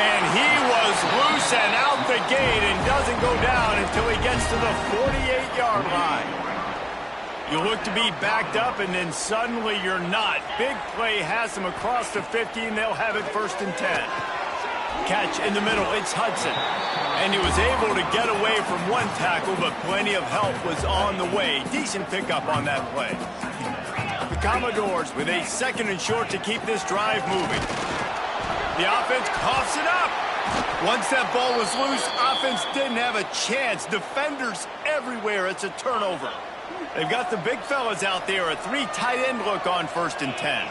And he was loose and out the gate and doesn't go down until he gets to the 48-yard line. You look to be backed up, and then suddenly you're not. Big play has him across the 50, and they'll have it 1st and 10. Catch in the middle, it's Hudson. And he was able to get away from one tackle, but plenty of help was on the way. Decent pickup on that play. The Commodores with a 2nd and short to keep this drive moving. The offense coughs it up. Once that ball was loose, offense didn't have a chance. Defenders everywhere. It's a turnover. They've got the big fellas out there. A 3 tight end look on 1st and 10.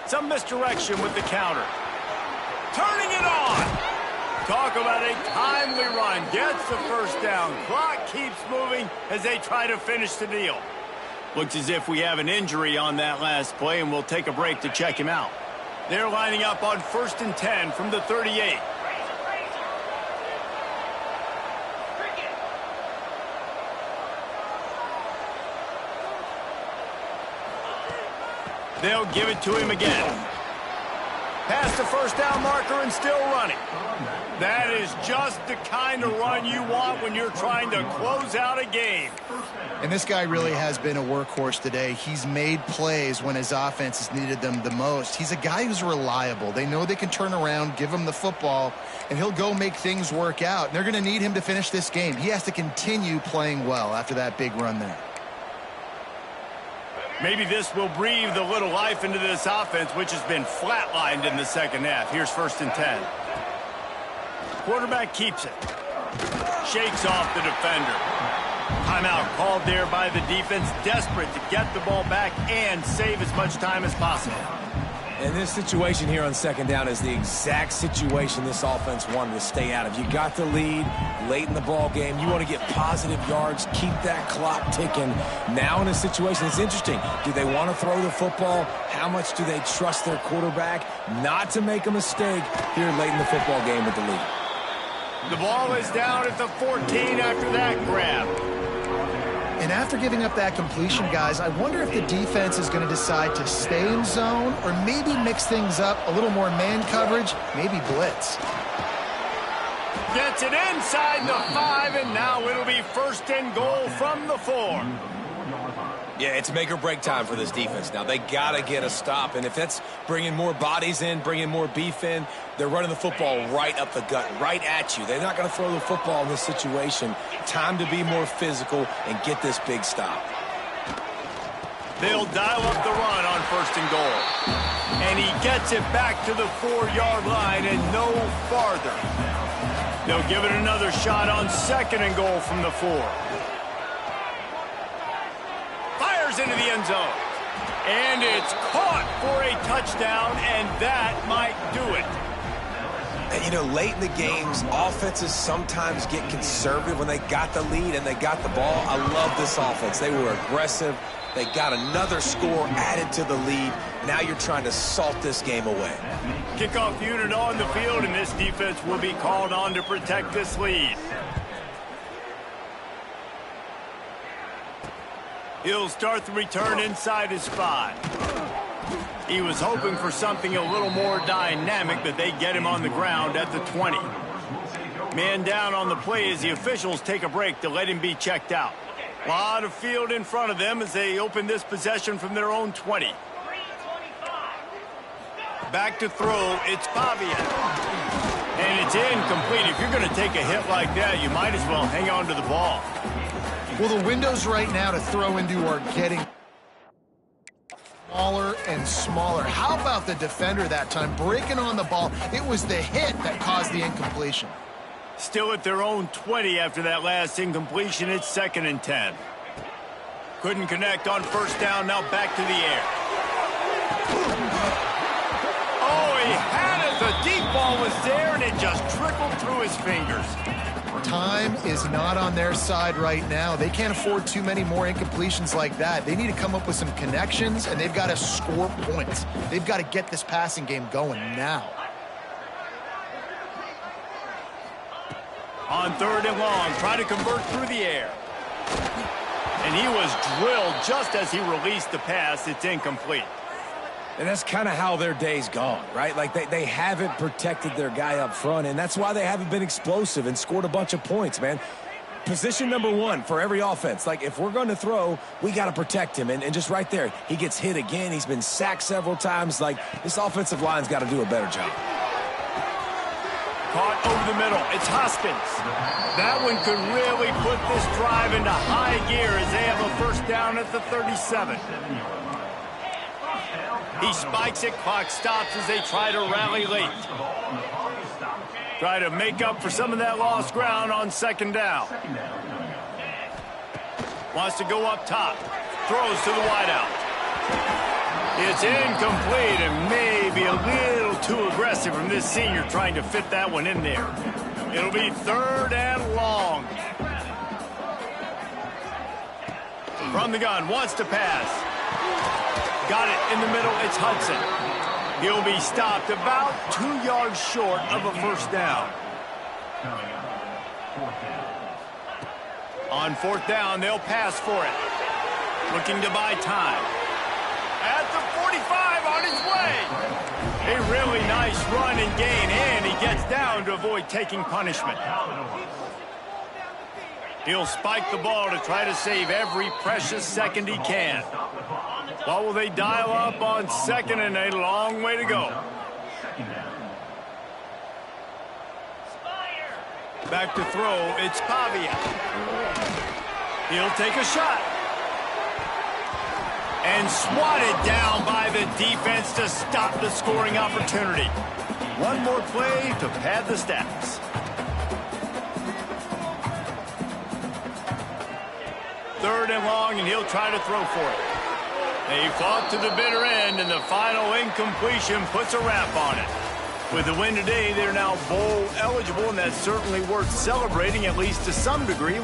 Some misdirection with the counter. Turning it on. Talk about a timely run. Gets the 1st down. Clock keeps moving as they try to finish the deal. Looks as if we have an injury on that last play, and we'll take a break to check him out. They're lining up on 1st and 10 from the 38. They'll give it to him again. Past the 1st down marker and still running. That is just the kind of run you want when you're trying to close out a game. And this guy really has been a workhorse today. He's made plays when his offense has needed them the most. He's a guy who's reliable. They know they can turn around, give him the football, and he'll go make things work out. And they're going to need him to finish this game. He has to continue playing well after that big run there. Maybe this will breathe a little life into this offense, which has been flatlined in the 2nd half. Here's 1st and 10. Quarterback keeps it. Shakes off the defender. Timeout called there by the defense, desperate to get the ball back and save as much time as possible. And this situation here on second down is the exact situation this offense wanted to stay out of. You got the lead late in the ball game. You want to get positive yards, keep that clock ticking. Now in a situation, it's interesting. Do they want to throw the football? How much do they trust their quarterback not to make a mistake here late in the football game with the lead? The ball is down at the 14 after that grab. And after giving up that completion, guys, I wonder if the defense is going to decide to stay in zone or maybe mix things up, a little more man coverage, maybe blitz. Gets it inside the 5, and now it'll be first and goal from the 4. Yeah, it's make or break time for this defense. Now, they got to get a stop, and if that's bringing more bodies in, bringing more beef in, they're running the football right up the gut, right at you. They're not going to throw the football in this situation. Time to be more physical and get this big stop. They'll dial up the run on first and goal. And he gets it back to the 4-yard line and no farther. They'll give it another shot on second and goal from the 4. Fires into the end zone. And it's caught for a touchdown, and that might do it. And, you know, late in the games, offenses sometimes get conservative when they got the lead and they got the ball. I love this offense. They were aggressive. They got another score added to the lead. Now you're trying to salt this game away. Kickoff unit on the field, and this defense will be called on to protect this lead. He'll start the return inside his 5. He was hoping for something a little more dynamic, but they get him on the ground at the 20. Man down on the play as the officials take a break to let him be checked out. A lot of field in front of them as they open this possession from their own 20. Back to throw, it's Pavia. And it's incomplete. If you're going to take a hit like that, you might as well hang on to the ball. Well, the windows right now to throw into are getting smaller and smaller. How about the defender that time breaking on the ball? It was the hit that caused the incompletion. Still at their own 20 after that last incompletion. It's second and 10. Couldn't connect on first down. Now back to the air. Oh, he had it. The deep ball was there, and it just trickled through his fingers. Time is not on their side right now. They can't afford too many more incompletions like that. They need to come up with some connections, and they've got to score points. They've got to get this passing game going now. On third and long, try to convert through the air. And he was drilled just as he released the pass. It's incomplete. And that's kind of how their day's gone, right? Like they haven't protected their guy up front, and that's why they haven't been explosive and scored a bunch of points, man. Position number 1 for every offense. Like, if we're going to throw, we got to protect him. And just right there, he gets hit again. He's been sacked several times. Like, this offensive line's got to do a better job. Caught over the middle. It's Hoskins. That one could really put this drive into high gear as they have a first down at the 37. He spikes it. Clock stops as they try to rally late. Try to make up for some of that lost ground on second down. Wants to go up top. Throws to the wideout. It's incomplete and maybe a little too aggressive from this senior trying to fit that one in there. It'll be third and long. From the gun, wants to pass. Got it in the middle, it's Hudson. He'll be stopped about 2 yards short of a first down. On fourth down, they'll pass for it. Looking to buy time. At the 45, on his way. A really nice run and gain, and he gets down to avoid taking punishment. He'll spike the ball to try to save every precious second he can. What will they dial up on second, and a long way to go. Back to throw, it's Pavia. He'll take a shot. And swatted down by the defense to stop the scoring opportunity. One more play to pad the stats. Third and long, and he'll try to throw for it. They fought to the bitter end, and the final incompletion puts a wrap on it. With the win today, they're now bowl eligible, and that's certainly worth celebrating, at least to some degree.